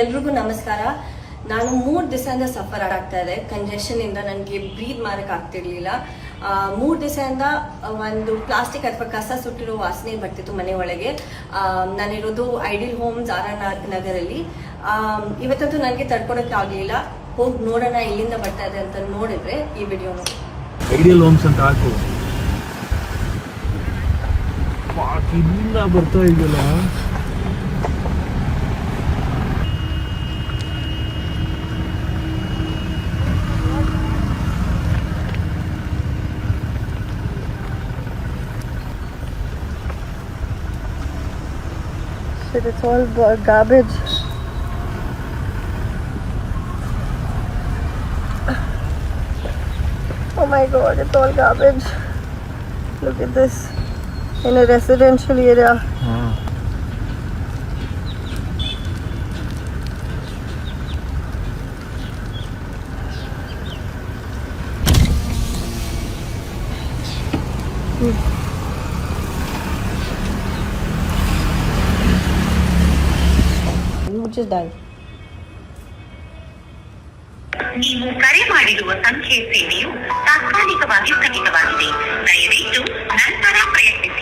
ಎಲ್ರಿಗೂ ನಮಸ್ಕಾರ. ನಾನು 3 ದಿವಸದಿಂದ ಸಫರ್ ಆಗ್ತಾ ಇದೆ ಕಂಜೆಷನಿಂದ. ನನಗೆ ಬ್ರೀತ್ ಮಾಡೋಕ್ಕೆ ಆಗ್ತಿರ್ಲಿಲ್ಲ. 3 ದಿವಸದಿಂದ ಒಂದು ಪ್ಲಾಸ್ಟಿಕ್ ಅಥವಾ ಕಸ ಸುಟ್ಟಿರೋ ವಾಸನೆ ಬರ್ತಿತ್ತು ಮನೆ ಒಳಗೆ. ನಾನಿರೋದು ಐಡಿಯಲ್ ಹೋಮ್ಸ್ ಆರ್ ನಗರಲ್ಲಿ. ಇವತ್ತಂತೂ ನನಗೆ ತಡ್ಕೊಳಕ್ಕೆ ಆಗಲಿಲ್ಲ. ಹೋಗಿ ನೋಡೋಣ ಎಲ್ಲಿಂದ ಬರ್ತಾ ಇದೆ ಅಂತ ನೋಡಿದ್ರೆ ಈ ವಿಡಿಯೋ ನೋಡಿ. ಐಡಿಯಲ್ ಹೋಮ್ಸ್ ಅಂತ ಹಾಕು. ಇಲ್ಲಿಂದ ಬರ್ತಾ ಇದೆಯಲ್ಲ. It's all garbage. Oh my god, it's all garbage. Look at this. In a residential area. Which is done. ನೀವು ಕರೆ ಮಾಡಿರುವ ಸಂಖ್ಯೆ ಸೇವೆಯು ತಾತ್ಕಾಲಿಕವಾಗಿ ಸ್ಥಗಿತವಾಗಿದೆ. ದಯವಿಟ್ಟು ನಂತರ ಪ್ರಯತ್ನಿಸಿ.